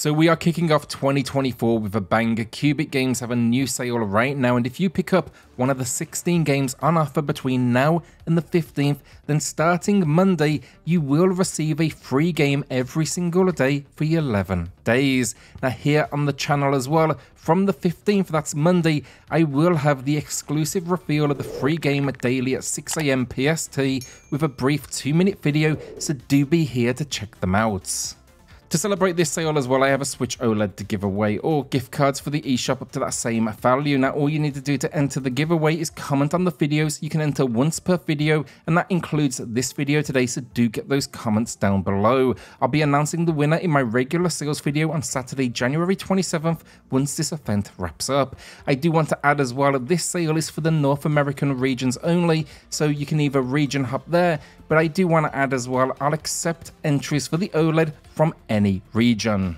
So we are kicking off 2024 with a bang. Cubic Games have a new sale right now, and if you pick up one of the 16 games on offer between now and the 15th, then starting Monday, you will receive a free game every single day for 11 days. Now here on the channel as well, from the 15th, that's Monday, I will have the exclusive reveal of the free game daily at 6 AM PST with a brief 2-minute video, so do be here to check them out. To celebrate this sale as well, I have a Switch OLED to give away, or gift cards for the eShop up to that same value. Now all you need to do to enter the giveaway is comment on the videos. You can enter once per video, and that includes this video today, so do get those comments down below. I'll be announcing the winner in my regular sales video on Saturday, January 27th, once this event wraps up. I do want to add as well, this sale is for the North American regions only, so you can either region hop there, but I do want to add as well, I'll accept entries for the OLED from any region.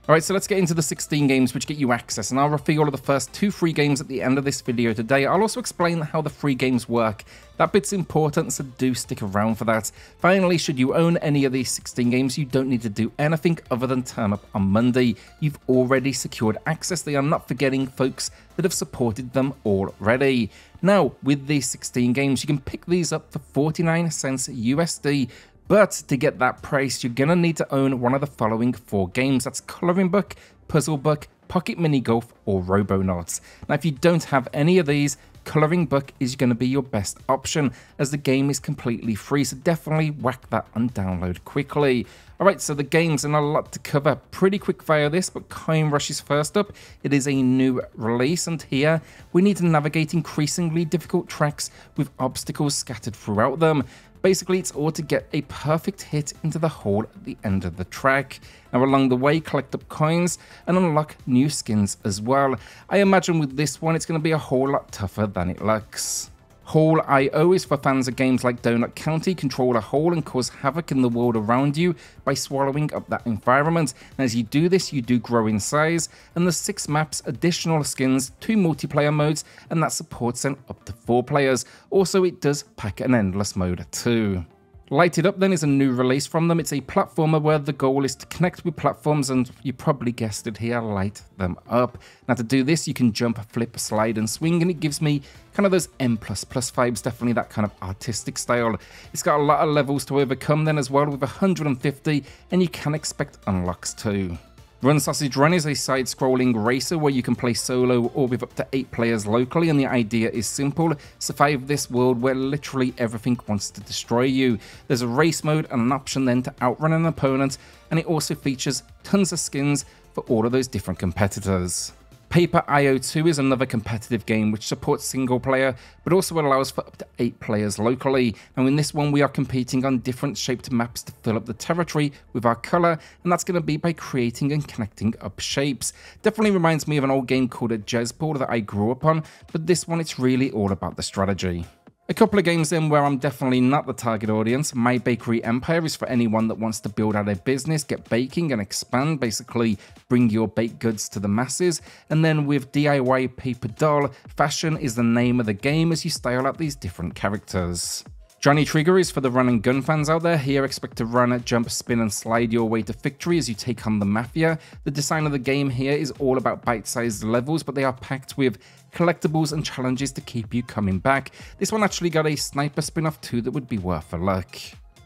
Alright, so let's get into the 16 games which get you access, and I'll reveal all of the first 2 free games at the end of this video today. I'll also explain how the free games work. That bit's important, so do stick around for that. Finally, should you own any of these 16 games, you don't need to do anything other than turn up on Monday. You've already secured access. They are not forgetting folks that have supported them already. Now, with these 16 games, you can pick these up for 49 cents USD. But to get that price, you're going to need to own one of the following 4 games. That's Coloring Book, Puzzle Book, Pocket Mini Golf, or Robonauts. Now, if you don't have any of these, Coloring Book is going to be your best option, as the game is completely free, so definitely whack that and download quickly. Alright, so the games and a lot to cover. Pretty quick via this, but Coin Rush is first up. It is a new release, and here we need to navigate increasingly difficult tracks with obstacles scattered throughout them. Basically, it's all to get a perfect hit into the hole at the end of the track. Now, along the way, collect up coins and unlock new skins as well. I imagine with this one, it's going to be a whole lot tougher than it looks. Hole.io is for fans of games like Donut County. Control a hole and cause havoc in the world around you by swallowing up that environment. And as you do this, you do grow in size, and there's 6 maps, additional skins, 2 multiplayer modes, and that supports then up to 4 players. Also, it does pack an endless mode too. Light It Up then is a new release from them. It's a platformer where the goal is to connect with platforms, and you probably guessed it here, light them up. Now to do this, you can jump, flip, slide and swing, and it gives me kind of those M++ vibes, definitely that kind of artistic style. It's got a lot of levels to overcome then as well, with 150, and you can expect unlocks too. Run Sausage Run is a side-scrolling racer where you can play solo or with up to 8 players locally, and the idea is simple: survive this world where literally everything wants to destroy you. There's a race mode and an option then to outrun an opponent, and it also features tons of skins for all of those different competitors. Paper.io 2 is another competitive game which supports single player, but also allows for up to 8 players locally. Now in this one, we are competing on different shaped maps to fill up the territory with our colour, and that's going to be by creating and connecting up shapes. Definitely reminds me of an old game called a Jazzball that I grew up on, but this one, it's really all about the strategy. A couple of games in where I'm definitely not the target audience. My Bakery Empire is for anyone that wants to build out a business, get baking and expand, basically bring your baked goods to the masses. And then with DIY Paper Doll, Fashion is the name of the game as you style out these different characters. Johnny Trigger is for the run and gun fans out there. Here, expect to run, jump, spin and slide your way to victory as you take on the Mafia. The design of the game here is all about bite-sized levels, but they are packed with collectibles and challenges to keep you coming back. This one actually got a sniper spin-off too that would be worth a look.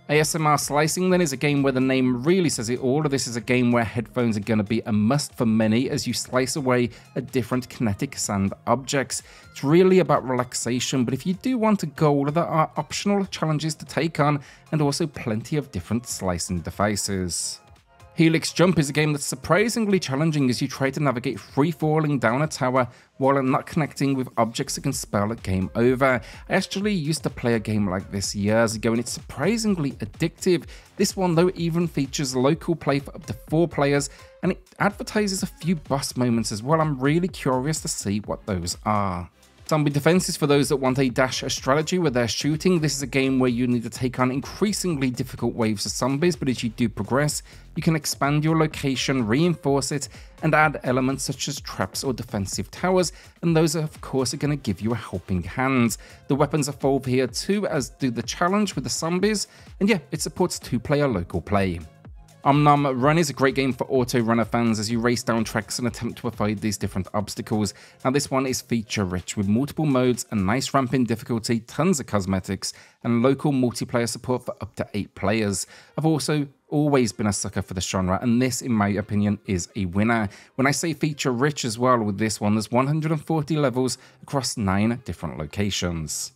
ASMR Slicing then is a game where the name really says it all. This is a game where headphones are going to be a must for many as you slice away at different kinetic sand objects. It's really about relaxation, but if you do want a goal, there are optional challenges to take on and also plenty of different slicing devices. Helix Jump is a game that's surprisingly challenging as you try to navigate free-falling down a tower while not connecting with objects that can spell a game over. I actually used to play a game like this years ago, and it's surprisingly addictive. This one though even features local play for up to 4 players, and it advertises a few boss moments as well. I'm really curious to see what those are. Zombie Defense is for those that want a dash strategy where they're shooting. This is a game where you need to take on increasingly difficult waves of zombies, but as you do progress, you can expand your location, reinforce it, and add elements such as traps or defensive towers, and those of course are going to give you a helping hand. The weapons evolve here too, as do the challenge with the zombies, and yeah, it supports 2-player local play. Run is a great game for auto runner fans as you race down tracks and attempt to avoid these different obstacles. Now this one is feature rich with multiple modes, a nice ramp in difficulty, tons of cosmetics, and local multiplayer support for up to 8 players. I've also always been a sucker for the genre, and this in my opinion is a winner. When I say feature rich as well with this one, there's 140 levels across 9 different locations.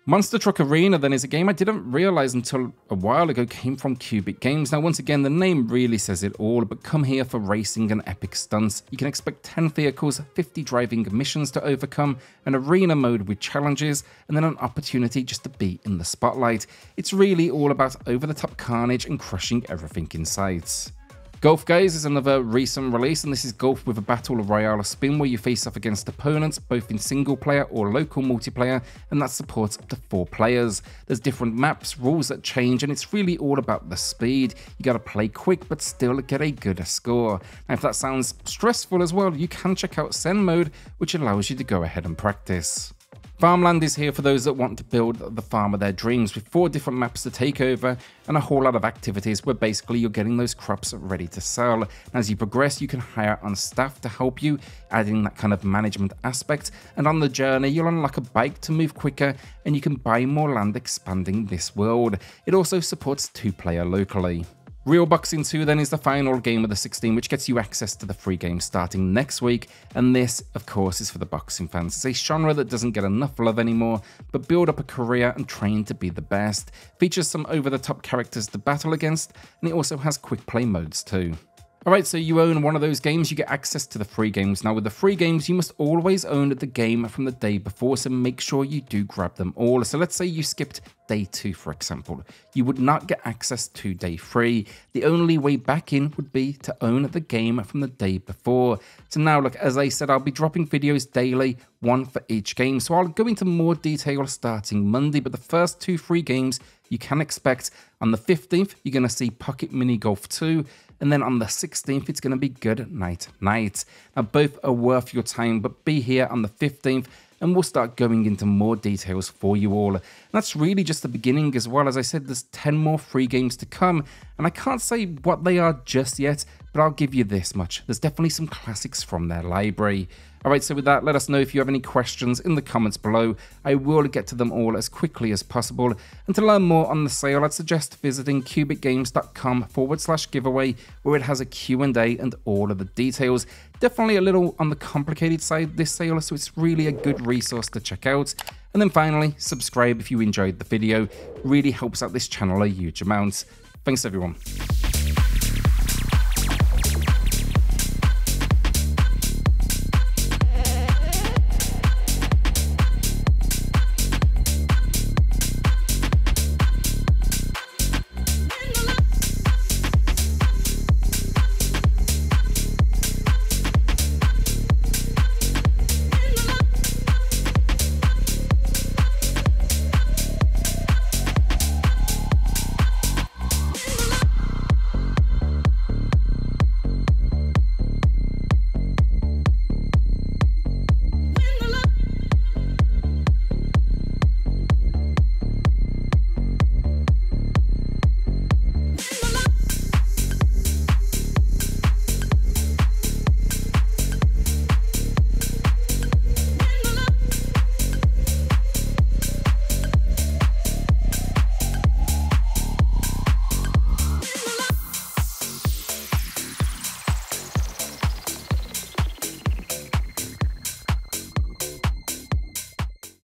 Monster Truck Arena then is a game I didn't realise until a while ago came from Cubic Games. Now once again the name really says it all, but come here for racing and epic stunts. You can expect 10 vehicles, 50 driving missions to overcome, an arena mode with challenges, and then an opportunity just to be in the spotlight. It's really all about over-the-top carnage and crushing everything in sight. Golf Guys is another recent release, and this is golf with a battle royale spin where you face off against opponents both in single player or local multiplayer, and that supports up to 4 players. There's different maps, rules that change, and it's really all about the speed. You gotta play quick but still get a good score. Now if that sounds stressful as well, you can check out Zen mode, which allows you to go ahead and practice. Farmland is here for those that want to build the farm of their dreams with 4 different maps to take over and a whole lot of activities where basically you're getting those crops ready to sell. As you progress, you can hire on staff to help you, adding that kind of management aspect, and on the journey you'll unlock a bike to move quicker and you can buy more land expanding this world. It also supports 2-player locally. Real Boxing 2 then is the final game of the 16, which gets you access to the free game starting next week, and this of course is for the boxing fans. It's a genre that doesn't get enough love anymore, but build up a career and train to be the best. Features some over-the-top characters to battle against, and it also has quick play modes too. Alright, so you own one of those games, you get access to the free games. Now with the free games, you must always own the game from the day before, so make sure you do grab them all. So let's say you skipped day 2, for example. You would not get access to day 3. The only way back in would be to own the game from the day before. So now look, as I said, I'll be dropping videos daily, 1 for each game. So I'll go into more detail starting Monday, but the first 2 free games you can expect. On the 15th, you're going to see Pocket Mini Golf 2. And then on the 16th, it's going to be Good Night Night. Now, both are worth your time, but be here on the 15th, and we'll start going into more details for you all. And that's really just the beginning as well. As I said, there's 10 more free games to come, and I can't say what they are just yet, but I'll give you this much. There's definitely some classics from their library. Alright, so with that, let us know if you have any questions in the comments below. I will get to them all as quickly as possible. And to learn more on the sale, I'd suggest visiting cubicgames.com/giveaway, where it has a Q&A and all of the details. Definitely a little on the complicated side, this sale, so it's really a good resource to check out. And then finally, subscribe if you enjoyed the video. Really helps out this channel a huge amount. Thanks everyone.